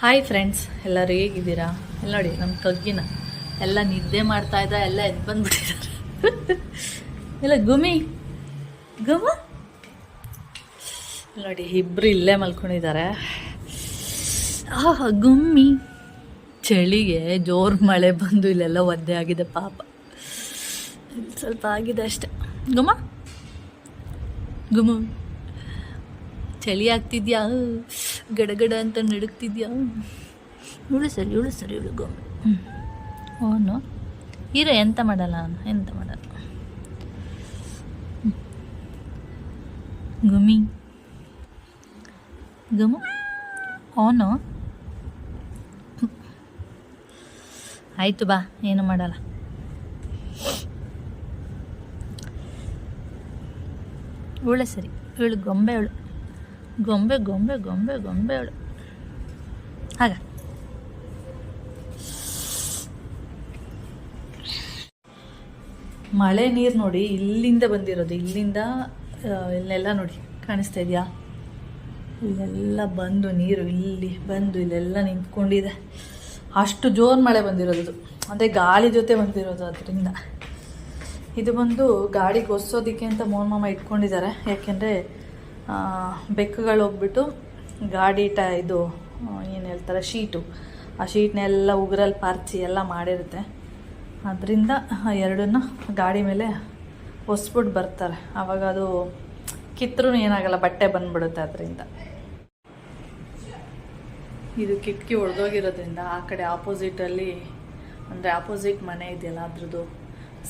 Hi friends, ಎಲ್ಲರೂ ಹೇಗಿದ್ದೀರಾ? ಎಲ್ಲ ನೋಡಿ ನಮ್ಮ ಕಗ್ಗಿನ ಎಲ್ಲ ನಿದ್ದೆ ಮಾಡ್ತಾ ಇದ್ದ, ಎಲ್ಲ ಎದ್ದು ಬಂದ್ಬಿಟ್ಟಿದ್ದಾರೆ. ಇಲ್ಲ ಗುಮಿ ಗುಮ ನೋಡಿ, ಇಬ್ಬರು ಇಲ್ಲೇ ಮಲ್ಕೊಂಡಿದ್ದಾರೆ. ಗುಮ್ಮಿ ಚಳಿಗೆ ಜೋರು ಮಳೆ ಬಂದು ಇಲ್ಲೆಲ್ಲ ಒದ್ದೆ ಆಗಿದೆ ಪಾಪ. ಸ್ವಲ್ಪ ಆಗಿದೆ ಅಷ್ಟೆ. ಗುಮ ಗುಮ ಚಳಿ ಆಗ್ತಿದ್ಯಾ? ಗಡಗಡ ಅಂತ ನಡುಕ್ತಿದ್ಯಾ? ಇವಳು ಸರಿ ಇವಳು ಗೊಂಬೆ. ಅವನು ಹೀರೋ ಎಂತ ಮಾಡಲ್ಲ, ಎಂತ ಮಾಡಲ್ಲ. ಗುಮಿ ಗುಮ ಅವನು ಆಯಿತು ಬಾ, ಏನು ಮಾಡಲ್ಲ. ಇವಳೆ ಸರಿ, ಇವಳು ಗೊಂಬೆ, ಅವಳು ಗೊಂಬೆ ಗೊಂಬೆ ಗೊಂಬೆ ಗೊಂಬೆ ಅವಳು. ಹಾಗ ಮಳೆ ನೀರು ನೋಡಿ ಇಲ್ಲಿಂದ ಬಂದಿರೋದು, ಇಲ್ಲಿಂದ ಇಲ್ಲೆಲ್ಲ ನೋಡಿ ಕಾಣಿಸ್ತಾ ಇದೆಯಾ? ಇಲ್ಲೆಲ್ಲ ಬಂದು ನೀರು ಇಲ್ಲಿ ಬಂದು ಇಲ್ಲೆಲ್ಲ ನಿಂತ್ಕೊಂಡಿದೆ. ಅಷ್ಟು ಜೋರು ಮಳೆ ಬಂದಿರೋದು, ಅಂದರೆ ಗಾಳಿ ಜೊತೆ ಬಂದಿರೋದು. ಅದರಿಂದ ಇದು ಬಂದು ಗಾಡಿಗೆ ಒರೆಸೋದಕ್ಕೆ ಅಂತ ಮೋಹನ್ ಮಾಮ ಇಟ್ಕೊಂಡಿದ್ದಾರೆ. ಯಾಕೆಂದರೆ ಬೆಕ್ಕುಗಳು ಹೋಗ್ಬಿಟ್ಟು ಗಾಡಿ ಇದು ಏನು ಹೇಳ್ತಾರೆ, ಶೀಟು, ಆ ಶೀಟ್ನೆಲ್ಲ ಉಗುರಲ್ಲಿ ಪಾರ್ಚಿ ಎಲ್ಲ ಮಾಡಿರುತ್ತೆ. ಅದರಿಂದ ಎರಡನ್ನ ಗಾಡಿ ಮೇಲೆ ಒಸ್ಬಿಟ್ಟು ಬರ್ತಾರೆ. ಆವಾಗ ಅದು ಕಿತ್ತರೂ ಏನಾಗಲ್ಲ, ಬಟ್ಟೆ ಬಂದ್ಬಿಡುತ್ತೆ. ಅದರಿಂದ ಇದು ಕಿಟಕಿ ಒಡೆದೋಗಿರೋದ್ರಿಂದ ಆ ಕಡೆ ಆಪೋಸಿಟಲ್ಲಿ, ಅಂದರೆ ಆಪೋಸಿಟ್ ಮನೆ ಇದೆಯಲ್ಲ, ಅದ್ರದ್ದು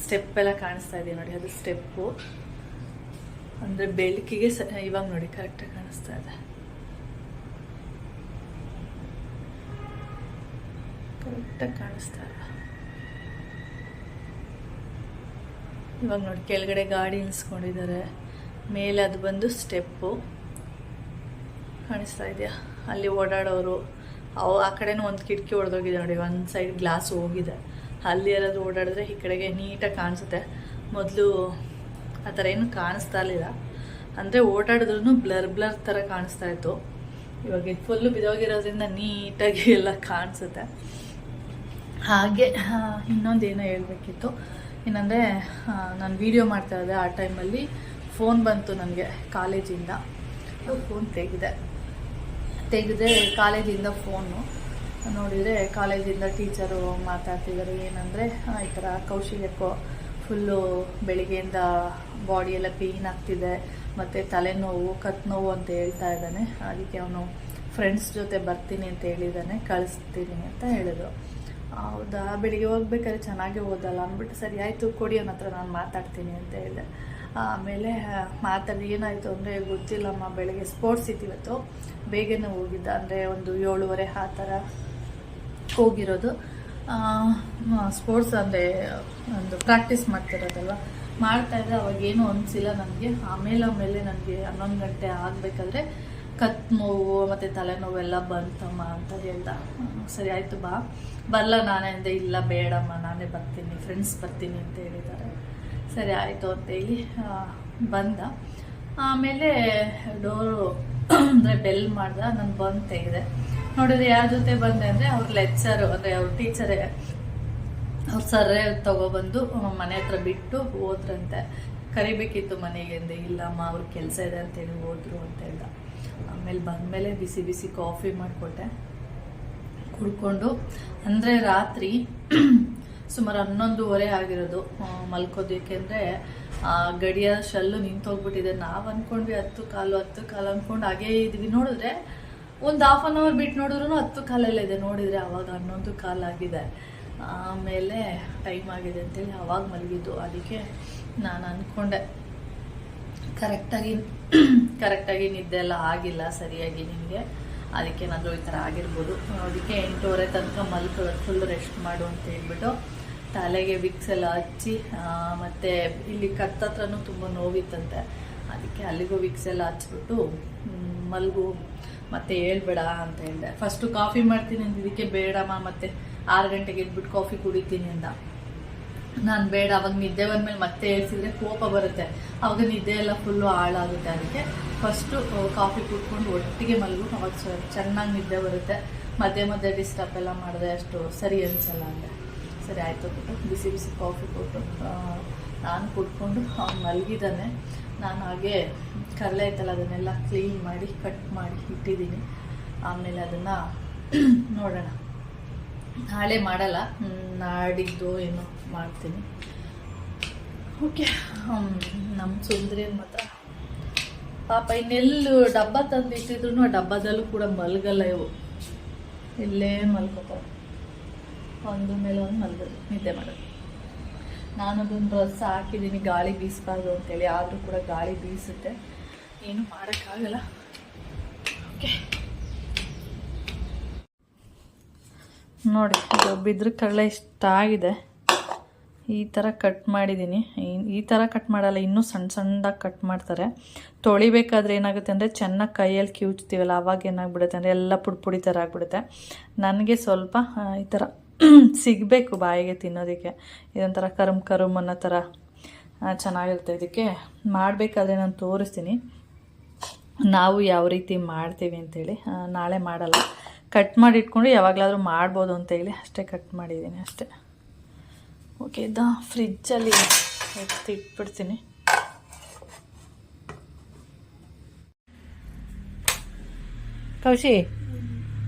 ಸ್ಟೆಪ್ ಎಲ್ಲ ಕಾಣಿಸ್ತಾ ಇದೆ ನೋಡಿ. ಅದು ಸ್ಟೆಪ್ಪು ಅಂದರೆ ಬೆಳಕಿಗೆ ಇವಾಗ ನೋಡಿ ಕರೆಕ್ಟಾಗಿ ಕಾಣಿಸ್ತಾ ಇದೆ. ಕರೆಕ್ಟಾಗಿ ಕಾಣಿಸ್ತಾ ಇದೆ ಇವಾಗ ನೋಡಿ. ಕೆಳಗಡೆ ಗಾಡಿ ನಿಲ್ಸ್ಕೊಂಡಿದ್ದಾರೆ, ಮೇಲೆ ಅದು ಬಂದು ಸ್ಟೆಪ್ಪು ಕಾಣಿಸ್ತಾ ಇದೆಯಾ? ಅಲ್ಲಿ ಓಡಾಡೋರು ಆ ಕಡೆನೂ ಒಂದು ಕಿಟಕಿ ಹೊಡೆದೋಗಿದೆ ನೋಡಿ, ಒಂದು ಸೈಡ್ ಗ್ಲಾಸ್ ಹೋಗಿದೆ. ಅಲ್ಲಿ ಯಾರಾದರೂ ಓಡಾಡಿದ್ರೆ ಈ ಕಡೆಗೆ ನೀಟಾಗಿ ಕಾಣಿಸುತ್ತೆ. ಮೊದಲು ಆ ಥರ ಏನು ಕಾಣಿಸ್ತಾ ಇರಲಿಲ್ಲ, ಅಂದರೆ ಓಡಾಡಿದ್ರೂ ಬ್ಲರ್ ಥರ ಕಾಣಿಸ್ತಾ ಇತ್ತು. ಇವಾಗ ಇದು ಫುಲ್ಲು ಬಿದೋಗಿರೋದ್ರಿಂದ ನೀಟಾಗಿ ಎಲ್ಲ ಕಾಣಿಸುತ್ತೆ. ಹಾಗೆ ಇನ್ನೊಂದೇನೋ ಹೇಳಬೇಕಿತ್ತು, ಏನಂದರೆ ನಾನು ವೀಡಿಯೋ ಮಾಡ್ತಾ ಇದ್ದೆ. ಆ ಟೈಮಲ್ಲಿ ಫೋನ್ ಬಂತು ನನಗೆ ಕಾಲೇಜಿಂದ. ಫೋನ್ ತೆಗೆದೆ ಕಾಲೇಜಿಂದ ಫೋನು ನೋಡಿದರೆ, ಕಾಲೇಜಿಂದ ಟೀಚರು ಮಾತಾಡ್ತಿದ್ದಾರೆ. ಏನಂದರೆ ಈ ಥರ ಕೌಶಿಕಕ್ಕೋ ಫುಲ್ಲು ಬೆಳಿಗ್ಗೆಯಿಂದ ಬಾಡಿ ಎಲ್ಲ ಪೇಯ್ನ್ ಆಗ್ತಿದೆ, ಮತ್ತು ತಲೆನೋವು, ಕತ್ತು ನೋವು ಅಂತ ಹೇಳ್ತಾ ಇದ್ದಾನೆ. ಅದಕ್ಕೆ ಅವನು ಫ್ರೆಂಡ್ಸ್ ಜೊತೆ ಬರ್ತೀನಿ ಅಂತ ಹೇಳಿದ್ದಾನೆ, ಕಳಿಸ್ತೀನಿ ಅಂತ ಹೇಳಿದ್ರು. ಹೌದಾ, ಬೆಳಿಗ್ಗೆ ಹೋಗ್ಬೇಕಾದ್ರೆ ಚೆನ್ನಾಗಿ ಓದಲ್ಲ ಅಂದ್ಬಿಟ್ಟು, ಸರಿ ಆಯಿತು ಕೊಡಿ ಅವನ ಹತ್ರ, ನಾನು ಮಾತಾಡ್ತೀನಿ ಅಂತ ಹೇಳಿದೆ. ಆಮೇಲೆ ಮಾತಾಡಿ ಏನಾಯಿತು ಅಂದರೆ, ಗೊತ್ತಿಲ್ಲಮ್ಮ, ಬೆಳಗ್ಗೆ ಸ್ಪೋರ್ಟ್ಸ್ ಇತ್ತಿವತ್ತು ಬೇಗನೆ ಹೋಗಿದ್ದ, ಅಂದರೆ ಒಂದು 7:30 ಆ ಥರ ಹೋಗಿರೋದು. ಸ್ಪೋರ್ಟ್ಸ್ ಅಂದರೆ ಒಂದು ಪ್ರಾಕ್ಟೀಸ್ ಮಾಡ್ತಿರೋದಲ್ವ, ಮಾಡ್ತಾಯಿದ್ದೆ. ಅವಾಗೇನು ಅನಿಸಿಲ್ಲ ನನಗೆ. ಆಮೇಲೆ ನನಗೆ 11 ಗಂಟೆ ಆಗಬೇಕಾದ್ರೆ ಕತ್ತು ನೋವು ಮತ್ತು ತಲೆನೋವು ಎಲ್ಲ ಬಂತಮ್ಮ ಅಂತ ಹೇಳ್ದ. ಸರಿ ಆಯಿತು ಬಾ, ಬರಲ್ಲ ನಾನೇ ಅಂದೆ. ಇಲ್ಲ ಬೇಡಮ್ಮ, ನಾನೇ ಬರ್ತೀನಿ, ಫ್ರೆಂಡ್ಸ್ ಬರ್ತೀನಿ ಅಂತ ಹೇಳಿದ್ದಾರೆ. ಸರಿ ಆಯಿತು ಅಂತೇಳಿ ಬಂದ. ಆಮೇಲೆ ಡೋರು ಅಂದರೆ ಬೆಲ್ ಮಾಡ್ದ, ನಾನು ಬಂದು ತೆಗೆದೆ. ನೋಡಿದ್ರೆ ಯಾರ ಜೊತೆ ಬಂದೆ ಅಂದರೆ ಅವ್ರ ಲೆಕ್ಚರು, ಅಂದರೆ ಅವ್ರ ಟೀಚರೇ, ಅವ್ರ ಸರ್ರೇ ತಗೊಬಂದು ಮನೆ ಹತ್ರ ಬಿಟ್ಟು ಹೋದ್ರಂತೆ. ಕರಿಬೇಕಿತ್ತು ಮನೆಗೆ ಅಂದೆ. ಇಲ್ಲಮ್ಮ, ಅವ್ರ ಕೆಲಸ ಇದೆ ಅಂತೇಳಿ ಹೋದ್ರು ಅಂತ ಹೇಳ್ದ. ಆಮೇಲೆ ಬಂದಮೇಲೆ ಬಿಸಿ ಬಿಸಿ ಕಾಫಿ ಮಾಡಿಕೊಟ್ಟೆ, ಕುಡ್ಕೊಂಡು. ಅಂದರೆ ರಾತ್ರಿ ಸುಮಾರು 11:30 ಆಗಿರೋದು ಮಲ್ಕೋದಕ್ಕೆ. ಅಂದರೆ ಗಡಿಯ ಶಲ್ಲು ನಿಂತೋಗ್ಬಿಟ್ಟಿದೆ. ನಾವು ಅಂದ್ಕೊಂಡ್ವಿ 10 ಕಾಲು ಅಂದ್ಕೊಂಡು ಹಾಗೇ ಇದ್ವಿ. ನೋಡಿದ್ರೆ ಒಂದು ½ ಅನ್ ಅವರ್ ಬಿಟ್ಟು ನೋಡಿದ್ರು 10 ಕಾಲಲ್ಲೇ ಇದೆ. ನೋಡಿದರೆ ಅವಾಗ 11 ಕಾಲು ಆಗಿದೆ. ಆಮೇಲೆ ಟೈಮ್ ಆಗಿದೆ ಅಂತೇಳಿ ಅವಾಗ ಮಲಗಿದ್ದು. ಅದಕ್ಕೆ ನಾನು ಅಂದ್ಕೊಂಡೆ ಕರೆಕ್ಟಾಗಿ ನಿದ್ದೆ ಎಲ್ಲ ಆಗಿಲ್ಲ ಸರಿಯಾಗಿ ನಿಮಗೆ, ಅದಕ್ಕೇನಾದರೂ ಈ ಥರ ಆಗಿರ್ಬೋದು. ಅದಕ್ಕೆ 8:30 ತನಕ ಮಲ್ಕೊಳ್ಳೋದು, ಫುಲ್ ರೆಸ್ಟ್ ಮಾಡು ಅಂತ ಹೇಳ್ಬಿಟ್ಟು ತಲೆಗೆ ವಿಕ್ಸ್ ಎಲ್ಲ ಹಚ್ಚಿ, ಮತ್ತು ಇಲ್ಲಿ ಕತ್ತತ್ರನೂ ತುಂಬ ನೋವಿತ್ತಂತೆ. ಅದಕ್ಕೆ ಅಲ್ಲಿಗೂ ವಿಕ್ಸ್ ಎಲ್ಲ ಹಚ್ಬಿಟ್ಟು ಮಲ್ಗು, ಮತ್ತೆ ಹೇಳ್ಬೇಡ ಅಂತ ಹೇಳಿದೆ. ಫಸ್ಟು ಕಾಫಿ ಮಾಡ್ತೀನಿ ಅಂದಿದ್ದಕ್ಕೆ ಬೇಡಮ್ಮ, ಮತ್ತೆ 6 ಗಂಟೆಗೆ ಎದ್ಬಿಟ್ಟು ಕಾಫಿ ಕುಡಿತೀನಿ ಅಂದ. ನಾನು ಬೇಡ, ಅವಾಗ ನಿದ್ದೆ ಬಂದಮೇಲೆ ಮತ್ತೆ ಹೇಳ್ಸಿದ್ರೆ ಕೋಪ ಬರುತ್ತೆ, ಅವಾಗ ನಿದ್ದೆ ಎಲ್ಲ ಫುಲ್ಲು ಹಾಳಾಗುತ್ತೆ. ಅದಕ್ಕೆ ಫಸ್ಟು ಕಾಫಿ ಕುಟ್ಕೊಂಡು ಒಟ್ಟಿಗೆ ಮಲಗು, ಅವಾಗ ಚೆನ್ನಾಗಿ ನಿದ್ದೆ ಬರುತ್ತೆ. ಮಧ್ಯೆ ಮಧ್ಯೆ ಡಿಸ್ಟರ್ಬ್ ಎಲ್ಲ ಮಾಡಿದೆ ಅಷ್ಟು ಸರಿ ಅನಿಸಲ್ಲ ಅಂದರೆ ಸರಿ ಆಯಿತು ಬಿಟ್ಟು ಬಿಸಿ ಬಿಸಿ ಕಾಫಿ ಕೊಟ್ಟು ನಾನು ಕುಡ್ಕೊಂಡು ಅವ್ನು ಮಲಗಿದ್ದಾನೆ. ನಾನು ಹಾಗೆ ಕಡಲೆ ಐತಲ್ಲ ಅದನ್ನೆಲ್ಲ ಕ್ಲೀನ್ ಮಾಡಿ ಕಟ್ ಮಾಡಿ ಇಟ್ಟಿದ್ದೀನಿ. ಆಮೇಲೆ ಅದನ್ನು ನೋಡೋಣ, ನಾಳೆ ಮಾಡಲ್ಲ, ನಾಡಿದ್ದು ಏನೋ ಮಾಡ್ತೀನಿ. ಓಕೆ. ನಮ್ಮ ಸುಂದ್ರಿಯನ್ನು ಮಾತ್ರ ಪಾಪ ಇನ್ನೆಲ್ಲೂ ಡಬ್ಬ ತಂದಿಟ್ಟಿದ್ರು ಡಬ್ಬದಲ್ಲೂ ಕೂಡ ಮಲಗಲ್ಲ ಇವು, ಇಲ್ಲೇ ಮಲ್ಕೋತಾರೆ, ಒಂದು ಮೇಲೆ ಒಂದು ಮಲಗೋದು, ನಿದ್ದೆ ಮಾಡೋದು. ನಾನು ಅದೊಂದು ಡ್ರೆಸ್ ಹಾಕಿದ್ದೀನಿ ಗಾಳಿ ಬೀಸಬಾರ್ದು ಅಂತೇಳಿ, ಆದರೂ ಕೂಡ ಗಾಳಿ ಬೀಸುತ್ತೆ, ಏನು ಮಾಡೋಕ್ಕಾಗಲ್ಲ. ಓಕೆ ನೋಡಿ, ಇದು ಬಿದ್ರ ಕಡಲೆ ಇಷ್ಟ ಆಗಿದೆ. ಈ ಥರ ಕಟ್ ಮಾಡಿದ್ದೀನಿ. ಈ ಥರ ಕಟ್ ಮಾಡಲ್ಲ, ಇನ್ನೂ ಸಣ್ಣ ಸಣ್ಣದಾಗಿ ಕಟ್ ಮಾಡ್ತಾರೆ. ತೊಳಿಬೇಕಾದ್ರೆ ಏನಾಗುತ್ತೆ ಅಂದರೆ ಚೆನ್ನಾಗಿ ಕೈಯಲ್ಲಿ ಕಿವುಚ್ತೀವಲ್ಲ, ಆವಾಗ ಏನಾಗ್ಬಿಡುತ್ತೆ ಅಂದರೆ ಎಲ್ಲ ಪುಡಿ ಥರ ಆಗಿಬಿಡುತ್ತೆ. ನನಗೆ ಸ್ವಲ್ಪ ಈ ಥರ ಸಿಗಬೇಕು ಬಾಯಿಗೆ ತಿನ್ನೋದಕ್ಕೆ, ಇದೊಂಥರ ಕರುಮ್ ಅನ್ನೋ ಥರ ಚೆನ್ನಾಗಿರುತ್ತೆ. ಇದಕ್ಕೆ ಮಾಡಬೇಕಾದ್ರೆ ನಾನು ತೋರಿಸ್ತೀನಿ ನಾವು ಯಾವ ರೀತಿ ಮಾಡ್ತೀವಿ ಅಂತೇಳಿ. ನಾಳೆ ಮಾಡಲ್ಲ, ಕಟ್ ಮಾಡಿ ಇಟ್ಕೊಂಡು ಯಾವಾಗಲಾದರೂ ಮಾಡ್ಬೋದು ಅಂತೇಳಿ ಅಷ್ಟೇ ಕಟ್ ಮಾಡಿದ್ದೀನಿ ಅಷ್ಟೇ. ಓಕೆ, ಇದು ಫ್ರಿಜ್ಜಲ್ಲಿ ಎತ್ತಿಟ್ಬಿಡ್ತೀನಿ. ಕೌಶಿ,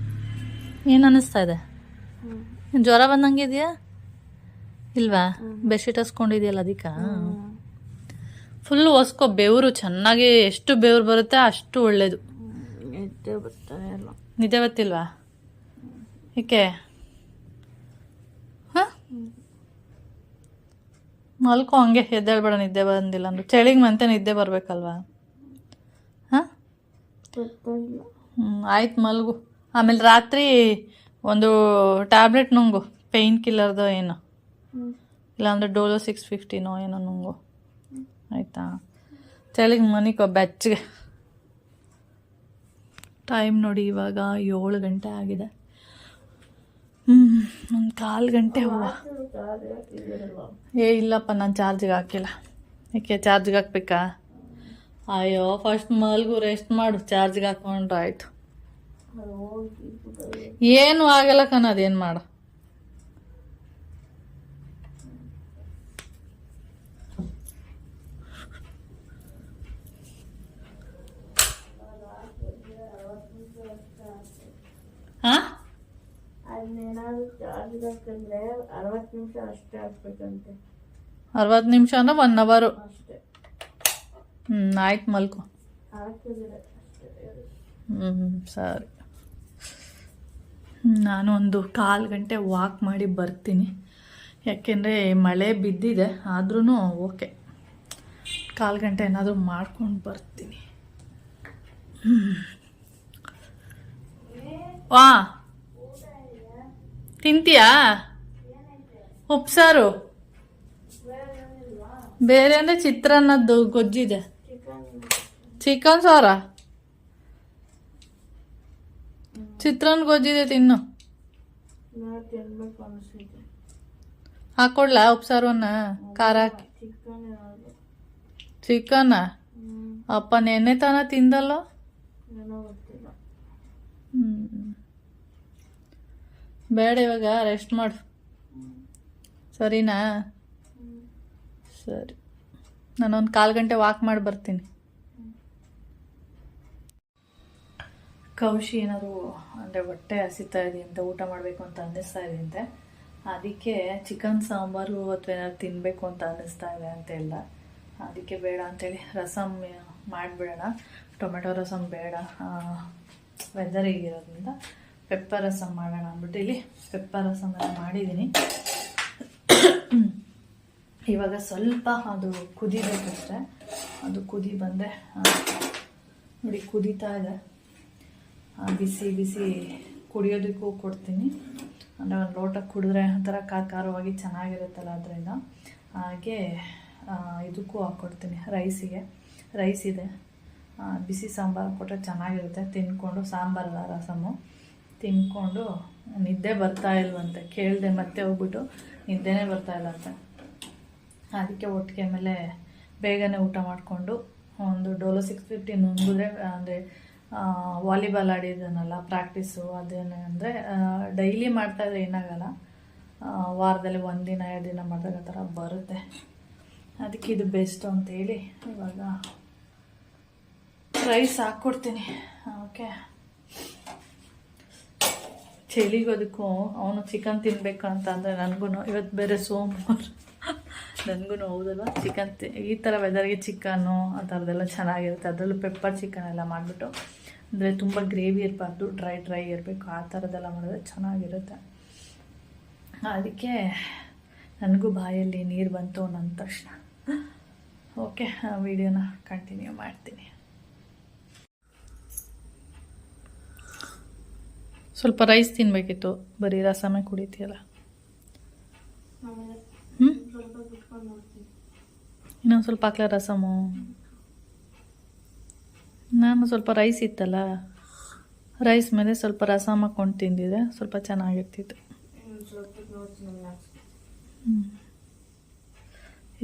ಏನು ಅನ್ನಿಸ್ತಾ ಇದೆ? ಜ್ವರ ಬಂದಂಗೆ ಇದೆಯಾ ಇಲ್ವಾ? ಬೆಡ್ಶೀಟ್ ಹಸ್ಕೊಂಡಿದೆಯಲ್ಲ ಅದಕ್ಕೆ ಫುಲ್ಲು ಒಸ್ಕೊ. ಬೆವರು ಚೆನ್ನಾಗಿ, ಎಷ್ಟು ಬೆವರು ಬರುತ್ತೆ ಅಷ್ಟು ಒಳ್ಳೇದು. ನಿದ್ದೆ ಬರ್ತಿಲ್ವಾ? ಏಕೆ? ಹಾಂ, ಮಲ್ಕೋ ಹಂಗೆ, ಎದ್ದೇಳ್ಬೇಡ ನಿದ್ದೆ ಬಂದಿಲ್ಲ ಅಂದ್ರೆ. ಚಳಿಗೆ ಮತ್ತೆ ನಿದ್ದೆ ಬರಬೇಕಲ್ವಾ? ಹಾಂ, ಆಯ್ತು ಮಲ್ಗು. ಆಮೇಲೆ ರಾತ್ರಿ ಒಂದು ಟ್ಯಾಬ್ಲೆಟ್ ನುಂಗು, ಪೇಯ್ನ್ ಕಿಲ್ಲರ್ದು ಏನು, ಇಲ್ಲಾಂದರೆ ಡೋಲೋ 650 ಏನೋ ನುಂಗು, ಆಯಿತಾ? ಚಳಿಗೆ ಮನಿಕೋ ಬೆಚ್ಚಗೆ. ಟೈಮ್ ನೋಡಿ ಇವಾಗ 7 ಗಂಟೆ ಆಗಿದೆ. ಒಂದು 1/4 ಗಂಟೆ ಹೂವು. ಇಲ್ಲಪ್ಪ, ನಾನು ಚಾರ್ಜಿಗೆ ಹಾಕಿಲ್ಲ. ಏಕೆ ಚಾರ್ಜಿಗೆ ಹಾಕ್ಬೇಕಾ? ಅಯ್ಯೋ, ಫಸ್ಟ್ ಮಲ್ಗು, ರೆಸ್ಟ್ ಮಾಡು, ಚಾರ್ಜಿಗೆ ಹಾಕ್ಕೊಂಡ್ರೆ ಆಯಿತು. ಏನು ಆಗಲ್ಲ ಅದೇನು ಮಾಡು. ಹಾಂ, 60 ನಿಮಿಷ ಅಂದ್ರೆ 1 ಅವರು. ಆಯ್ತು ಮಲ್ಕೊ. ಸರಿ. ನಾನು ಒಂದು 1/4 ಗಂಟೆ ವಾಕ್ ಮಾಡಿ ಬರ್ತೀನಿ. ಯಾಕೆಂದರೆ ಮಳೆ ಬಿದ್ದಿದೆ, ಆದ್ರೂ ಓಕೆ 1/4 ಗಂಟೆ ಏನಾದರೂ ಮಾಡ್ಕೊಂಡು ಬರ್ತೀನಿ. ವಾ, ತಿಂತೀಯಾ? ಉಪ್ಸಾರು ಬೇರೆ ಅಂದರೆ ಚಿತ್ರಾನ್ನದ್ದು ಗೊಜ್ಜಿದೆ. ಚಿಕನ್ ಸಾರ, ಚಿತ್ರಾನ್ನ ಗೊಜ್ಜಿದೆ, ತಿನ್ನು. ಹಾಕೊಡ್ಲಾ ಉಪ್ಸಾರವನ್ನ ಖಾರ ಹಾಕಿ? ಚಿಕನ್ ಅಪ್ಪ ನೆನ್ನೆ ತಾನ ತಿಂದಲ್ಲ. ಬೇಡ, ಇವಾಗ ರೆಸ್ಟ್ ಮಾಡು, ಸರಿನಾ? ಸರಿ, ನಾನೊಂದು 1/4 ಗಂಟೆ ವಾಕ್ ಮಾಡಿ ಬರ್ತೀನಿ. ಕೌಶಿ ಏನಾದ್ರು ಅಂದರೆ ಹೊಟ್ಟೆ ಹಸಿತಾ ಇದೆ ಅಂತ, ಊಟ ಮಾಡಬೇಕು ಅಂತ ಅನ್ನಿಸ್ತಾ ಇದೆ ಅಂತೆ. ಅದಕ್ಕೆ ಚಿಕನ್ ಸಾಂಬಾರು ಅಥವಾ ಏನಾದ್ರು ತಿನ್ನಬೇಕು ಅಂತ ಅನ್ನಿಸ್ತಾ ಇದೆ ಅಂತೆಲ್ಲ. ಅದಕ್ಕೆ ಬೇಡ ಅಂಥೇಳಿ ರಸಮ್ ಮಾಡಿಬಿಡೋಣ. ಟೊಮೆಟೊ ರಸಮ್ ಬೇಡ, ವೆದರ್ ಹೀಗಿರೋದ್ರಿಂದ ಪೆಪ್ಪರ್ ರಸಮ್ ಮಾಡೋಣ ಅಂದ್ಬಿಟ್ಟು ಇಲ್ಲಿ ಪೆಪ್ಪರ್ ರಸಮ್ ಎಲ್ಲ ಮಾಡಿದ್ದೀನಿ. ಇವಾಗ ಸ್ವಲ್ಪ ಅದು ಕುದಿಬೇಕಷ್ಟೆ. ಅದು ಕುದಿ ಬಂದರೆ ನೋಡಿ ಕುದೀತಾ ಇದೆ. ಬಿಸಿ ಬಿಸಿ ಕುಡಿಯೋದಕ್ಕೂ ಕೊಡ್ತೀನಿ. ಅಂದರೆ ಒಂದು ಲೋಟ ಕುಡಿದ್ರೆ ಒಂಥರ ಖಾರವಾಗಿ ಚೆನ್ನಾಗಿರುತ್ತಲ್ಲ, ಅದರಿಂದ. ಹಾಗೆ ಇದಕ್ಕೂ ಹಾಕ್ಕೊಡ್ತೀನಿ, ರೈಸ್ ಇದೆ. ಬಿಸಿ ಸಾಂಬಾರು ಕೊಟ್ಟರೆ ಚೆನ್ನಾಗಿರುತ್ತೆ. ತಿನ್ಕೊಂಡು, ಸಾಂಬಾರಲ್ಲ ರಸಮು ತಿನ್ಕೊಂಡು ನಿದ್ದೆ ಬರ್ತಾ ಇಲ್ವಂತೆ. ಕೇಳಿದೆ ಮತ್ತೆ ಹೋಗ್ಬಿಟ್ಟು ನಿದ್ದೆನೇ ಬರ್ತಾಯಿಲ್ಲ ಅಂತ. ಅದಕ್ಕೆ ಒಟ್ಟಿಗೆ ಆಮೇಲೆ ಬೇಗನೆ ಊಟ ಮಾಡಿಕೊಂಡು ಒಂದು ಡೋಲೋ 650 ನುಂಗಿದ್ರೆ, ಅಂದರೆ ವಾಲಿಬಾಲ್ ಆಡಿದ್ದಾನಲ್ಲ ಪ್ರಾಕ್ಟೀಸು ಅದೇನು ಅಂದರೆ ಡೈಲಿ ಮಾಡ್ತಾಯಿದ್ರೆ ಏನಾಗಲ್ಲ, ವಾರದಲ್ಲಿ 1 ದಿನ 2 ದಿನ ಮಾಡಿದಾಗ ಆ ಥರ ಬರುತ್ತೆ. ಅದಕ್ಕೆ ಇದು ಬೆಸ್ಟ್ ಅಂತೇಳಿ ಇವಾಗ ರೈಸ್ ಹಾಕ್ಕೊಡ್ತೀನಿ. ಓಕೆ, ಚಳಿಗೋದಕ್ಕೂ ಅವನು ಚಿಕನ್ ತಿನ್ನಬೇಕು ಅಂತ ಅಂದರೆ ನನಗೂ ಇವತ್ತು ಬೇರೆ ಸೋಮವಾರ ನನಗೂ ಹೌದಲ್ವ, ಚಿಕನ್ ಈ ಥರ ವೆದರ್ಗೆ ಚಿಕನ್ನು ಆ ಥರದ್ದೆಲ್ಲ ಚೆನ್ನಾಗಿರುತ್ತೆ. ಅದರಲ್ಲೂ ಪೆಪ್ಪರ್ ಚಿಕನ್ ಎಲ್ಲ ಮಾಡಿಬಿಟ್ಟು, ಅಂದರೆ ತುಂಬ ಗ್ರೇವಿ ಇರಬಾರ್ದು, ಡ್ರೈ ಇರಬೇಕು, ಆ ಥರದ್ದೆಲ್ಲ ಮಾಡಿದ್ರೆ ಚೆನ್ನಾಗಿರುತ್ತೆ. ಅದಕ್ಕೆ ನನಗೂ ಬಾಯಲ್ಲಿ ನೀರು ಬಂತು ನನ್ನ ತಕ್ಷಣ. ಓಕೆ, ವಿಡಿಯೋನ ಕಂಟಿನ್ಯೂ ಮಾಡ್ತೀನಿ. ಸ್ವಲ್ಪ ರೈಸ್ ತಿನ್ನಬೇಕಿತ್ತು, ಬರೀ ರಸಮೇ ಕುಡಿತೀಯಲ್ಲ. ಇನ್ನೊಂದು ಸ್ವಲ್ಪ ಹಾಕ್ಲ ರಸಮು. ನಾನು ಸ್ವಲ್ಪ ರೈಸ್ ಇತ್ತಲ್ಲ, ರೈಸ್ ಮೇಲೆ ಸ್ವಲ್ಪ ರಸಮ್ ಹಾಕ್ಕೊಂಡು ತಿಂದಿದ್ದೆ, ಸ್ವಲ್ಪ ಚೆನ್ನಾಗಿರ್ತಿತ್ತು.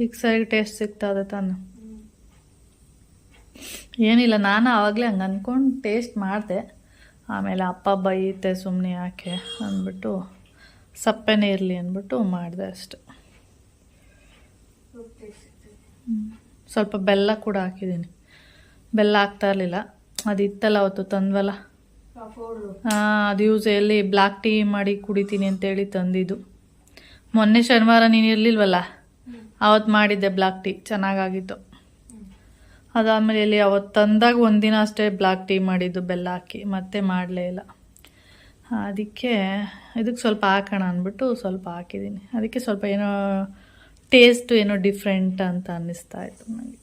ಈಗ ಸರಿ ಟೇಸ್ಟ್ ಸಿಗ್ತದೆ ತಾನು. ಏನಿಲ್ಲ, ನಾನು ಆವಾಗಲೇ ಹಂಗೆ ಅಂದ್ಕೊಂಡು ಟೇಸ್ಟ್ ಮಾಡಿದೆ. ಆಮೇಲೆ ಅಪ್ಪ ಬೈತೆ ಸುಮ್ಮನೆ ಯಾಕೆ ಅಂದ್ಬಿಟ್ಟು ಸಪ್ಪೆನೇ ಇರಲಿ ಅಂದ್ಬಿಟ್ಟು ಮಾಡಿದೆ ಅಷ್ಟು. ಸ್ವಲ್ಪ ಬೆಲ್ಲ ಕೂಡ ಹಾಕಿದ್ದೀನಿ. ಬೆಲ್ಲ ಹಾಕ್ತಾ ಇರಲಿಲ್ಲ, ಅದು ಇತ್ತಲ್ಲ ಅವತ್ತು ತಂದ್ವಲ್ಲ, ಅದು ಯೂಸ್ ಎಲ್ಲಿ ಬ್ಲ್ಯಾಕ್ ಟೀ ಮಾಡಿ ಕುಡಿತೀನಿ ಅಂತೇಳಿ ತಂದಿದ್ದು. ಮೊನ್ನೆ ಶನಿವಾರ ನೀನು ಇರಲಿಲ್ವಲ್ಲ, ಅವತ್ತು ಮಾಡಿದ್ದೆ ಬ್ಲ್ಯಾಕ್ ಟೀ, ಚೆನ್ನಾಗಾಗಿತ್ತು. ಅದಾದಮೇಲೆ ಎಲ್ಲಿ ಅವತ್ತು ತಂದಾಗ 1 ದಿನ ಅಷ್ಟೇ ಬ್ಲ್ಯಾಕ್ ಟೀ ಮಾಡಿದ್ದು ಬೆಲ್ಲ ಹಾಕಿ, ಮತ್ತೆ ಮಾಡಲೇ ಇಲ್ಲ. ಅದಕ್ಕೆ ಇದಕ್ಕೆ ಸ್ವಲ್ಪ ಹಾಕೋಣ ಅಂದ್ಬಿಟ್ಟು ಸ್ವಲ್ಪ ಹಾಕಿದ್ದೀನಿ. ಅದಕ್ಕೆ ಸ್ವಲ್ಪ ಏನೋ ಟೇಸ್ಟ್ ಏನೋ ಡಿಫ್ರೆಂಟ್ ಅಂತ ಅನ್ನಿಸ್ತಾ ಇತ್ತು ನನಗೆ.